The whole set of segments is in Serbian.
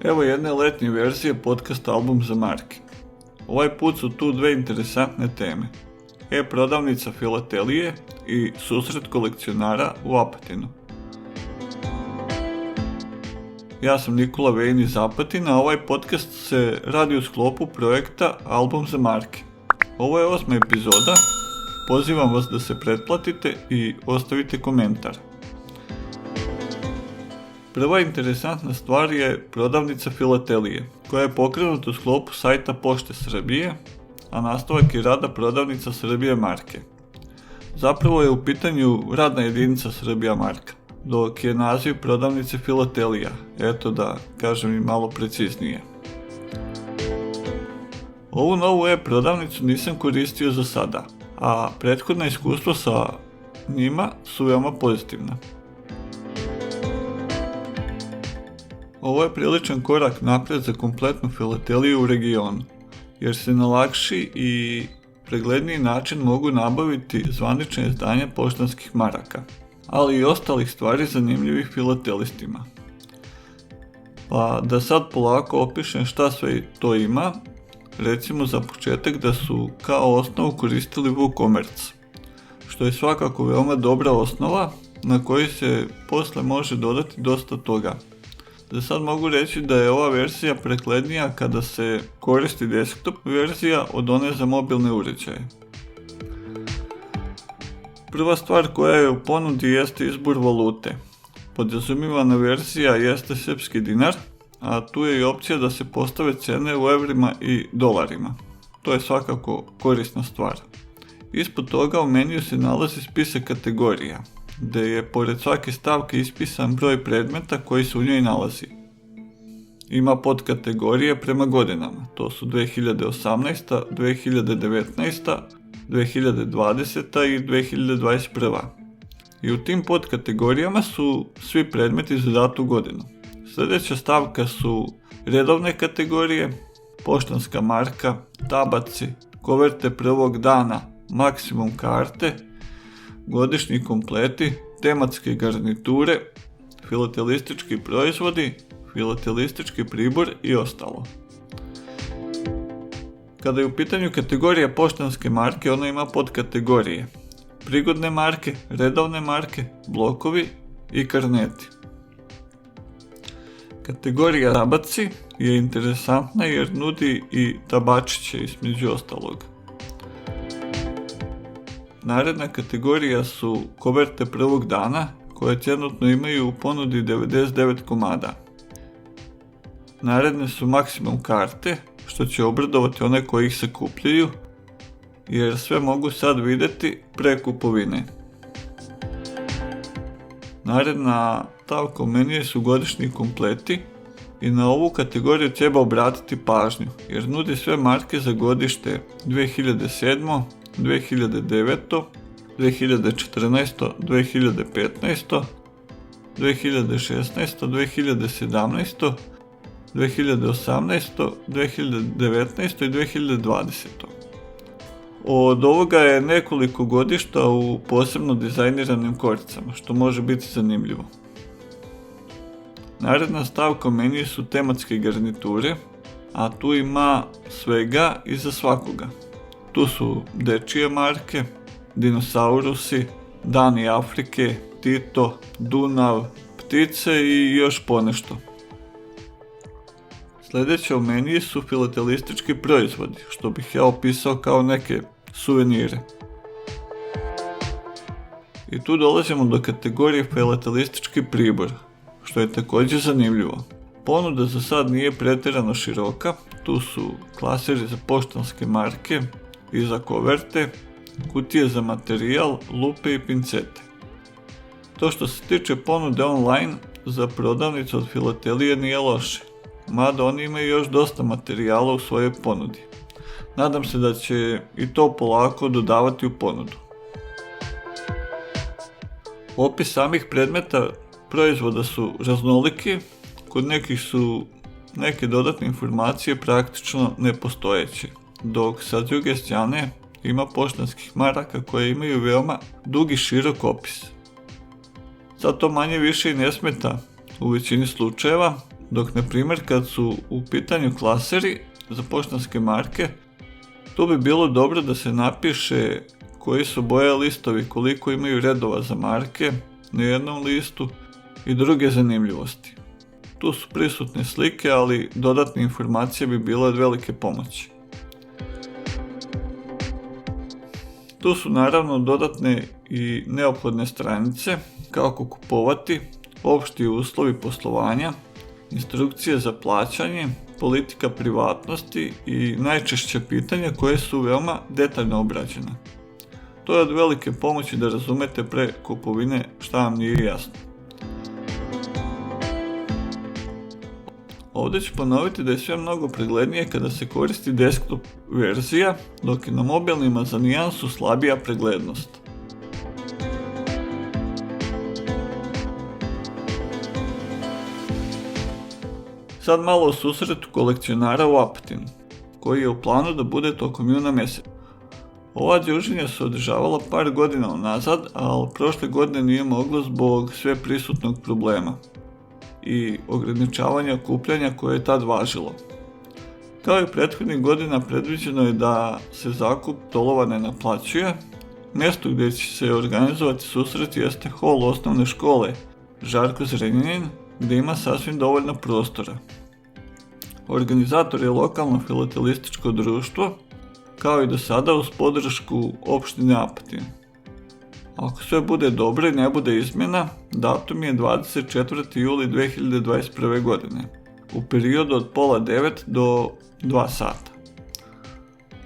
Evo jedne letnje verzije podcasta Album za marke. Ovaj put su tu dve interesantne teme. E-prodavnica filatelije i susret kolekcionara u Apatinu. Ja sam Nikola Vejin iz Apatina, a ovaj podcast se radi u sklopu projekta Album za marke. Ovo je 8. epizoda, pozivam vas da se pretplatite i ostavite komentar. Prva interesantna stvar je prodavnica filatelije, koja je pokrenuta u sklopu sajta Pošte Srbije, a nastavak je rada prodavnica Srbija marke. Zapravo je u pitanju radna jedinica Srbija marka, dok je naziv prodavnice filatelija, eto da kažem i malo preciznije. Ovu novu e-prodavnicu nisam koristio za sada, a prethodna iskustva sa njima su veoma pozitivna. Ovo je priličan korak naprijed za kompletnu filateliju u regionu, jer se na lakši i pregledniji način mogu nabaviti zvanične izdanja poštanskih maraka, ali i ostalih stvari zanimljivih filatelistima. Pa da sad polako opišem šta sve to ima, recimo za početak da su kao osnovu koristili WooCommerce, što je svakako veoma dobra osnova na kojoj se posle može dodati dosta toga. Za sad mogu reći da je ova verzija preglednija kada se koristi desktop verzija od one za mobilne uređaje. Prva stvar koja je u ponudi jeste izbor valute. Podrazumijevana verzija jeste srpski dinar, a tu je i opcija da se postave cene u evrima i dolarima. To je svakako korisna stvar. Ispod toga u meniju se nalazi spisak kategorija, gdje je pored svake stavke ispisan broj predmeta koji se u njoj nalazi. Ima podkategorije prema godinama, to su 2018, 2019, 2020 i 2021. I u tim podkategorijama su svi predmeti za datu godinu. Sljedeća stavka su redovne kategorije, poštanska marka, tabaci, koverte prvog dana, maksimum karte, godišnji kompleti, tematske garniture, filatelistički proizvodi, filatelistički pribor i ostalo. Kada je u pitanju kategorija poštanske marke, ona ima podkategorije: prigodne marke, redovne marke, blokovi i karneti. Kategorija tabaci je interesantna jer nudi i tabačiće između ostalog. Naredna kategorija su koverte prvog dana, koje trenutno imaju u ponudi 99 komada. Naredne su maksimum karte, što će obradovati one koji ih sakupljaju, jer sve mogu sad vidjeti pre kupovine. Naredna stavka u meniju su godišnji kompleti i na ovu kategoriju treba obratiti pažnju, jer nudi sve marke za godište 2007, 2009, 2014, 2015, 2016, 2017, 2018, 2019 i 2020. Od ovoga je nekoliko godišta u posebno dizajniranim koricama, što može biti zanimljivo. Naredna stavka u meniju su tematske garniture, a tu ima svega i za svakoga. Tu su dečije marke, dinosaurusi, Dani Afrike, Tito, Dunav, ptice i još ponešto. Sljedeće u meniju su filatelistički proizvodi, što bih ja opisao kao neke suvenire. I tu dolazimo do kategorije filatelistički pribor, što je također zanimljivo. Ponuda za sad nije pretjerano široka, tu su klaseri za poštanske marke i za koverte, kutije za materijal, lupe i pincete. To što se tiče ponude online za prodavnicu od filatelije nije loše, mada oni imaju još dosta materijala u svojoj ponudi. Nadam se da će i to polako dodavati u ponudu. Opis samih predmeta proizvoda su raznoliki, kod nekih su neke dodatne informacije praktično nepostojeće, dok sa druge strane ima poštanskih maraka koje imaju veoma dug i širok opis. Sad to manje više i ne smeta u većini slučajeva, Dok, na primjer, kad su u pitanju klaseri za poštanske marke, tu bi bilo dobro da se napiše koji su boje listovi, koliko imaju redova za marke na jednom listu i druge zanimljivosti. Tu su prisutne slike, ali dodatne informacije bi bile od velike pomoći. Tu su naravno dodatne i neophodne stranice, kako kupovati, opšti uslovi poslovanja, instrukcije za plaćanje, politika privatnosti i najčešće pitanja koje su veoma detaljno obrađena. To je od velike pomoći da razumete pre kupovine šta vam nije jasno. Ovdje ću ponoviti da je sve mnogo preglednije kada se koristi desktop verzija, dok je na mobilnima za nijansu slabija preglednost. Sad malo o susretu kolekcionara u Apatinu, koji je u planu da bude tokom juna mjeseca. Ova druženja se održavala par godina unazad, ali prošle godine nije moglo zbog sve prisutnog problema i ograničavanja okupljanja koje je tad važilo. Kao i prethodnih godina predviđeno je da se zakup stolova ne naplaćuje. Mjesto gdje će se organizovati susret jeste hol osnovne škole Žarko Zrenjanin, gdje ima sasvim dovoljno prostora. Organizator je lokalno filatelističko društvo, kao i do sada uz podršku opštine Apatin. Ako sve bude dobro i ne bude izmjena, datum je 24. juli 2021. godine, u periodu od pola 9 do 2 sata.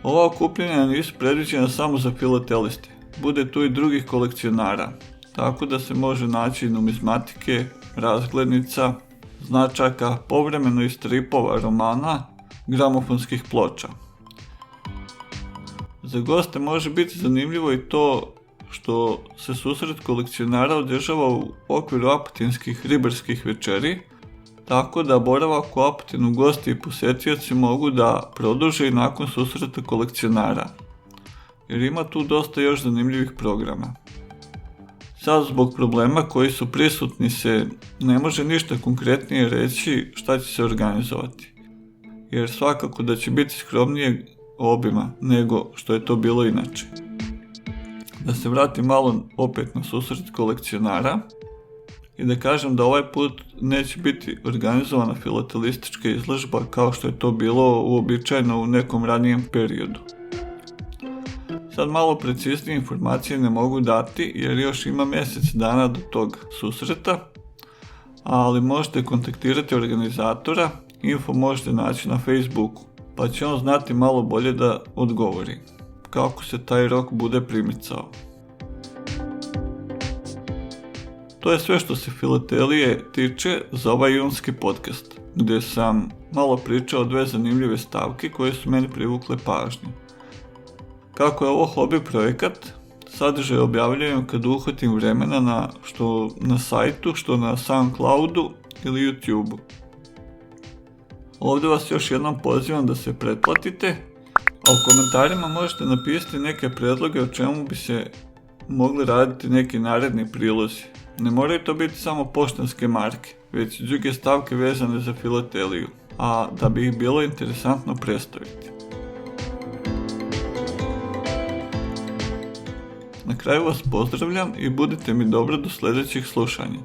Ova okupljanja nisu predviđena samo za filateliste, bude tu i drugih kolekcionara, tako da se može naći numizmatike, razglednica, značaka, povremeno i stripova, romana, gramofonskih ploča. Za goste može biti zanimljivo i to što se susret kolekcionara održava u okviru apatinskih ribarskih večeri, tako da boravak u Apatinu gosti i posjetioci mogu da produže i nakon susreta kolekcionara, jer ima tu dosta još zanimljivih programa. Sad zbog problema koji su prisutni se ne može ništa konkretnije reći šta će se organizovati, jer svakako da će biti skromnijeg obima nego što je to bilo inače. Da se vratim malo opet na susret kolekcionara i da kažem da ovaj put neće biti organizovana filatelistička izložba kao što je to bilo uobičajeno u nekom ranijem periodu. Sad malo preciznije informacije ne mogu dati jer još ima mjesec dana do tog susreta, ali možete kontaktirati organizatora, info možete naći na Facebooku, pa će on znati malo bolje da odgovori kako se taj rok bude primicao. To je sve što se filatelije tiče za ovaj junski podcast, gdje sam malo pričao o dve zanimljive stavke koje su meni privukle pažnju. Kako je ovo hobi projekat, sadržaj objavljujem kad uhvatim vremena što na sajtu, što na SoundCloudu ili YouTubeu. Ovdje vas još jednom pozivam da se pretplatite, a u komentarima možete napisati neke predloge o čemu bi se mogli raditi neki naredni prilozi. Ne moraju to biti samo poštanske marke, već i druge stavke vezane za filateliju, a da bi ih bilo interesantno predstaviti. Na kraju vas pozdravljam i budite mi dobro do sljedećih slušanja.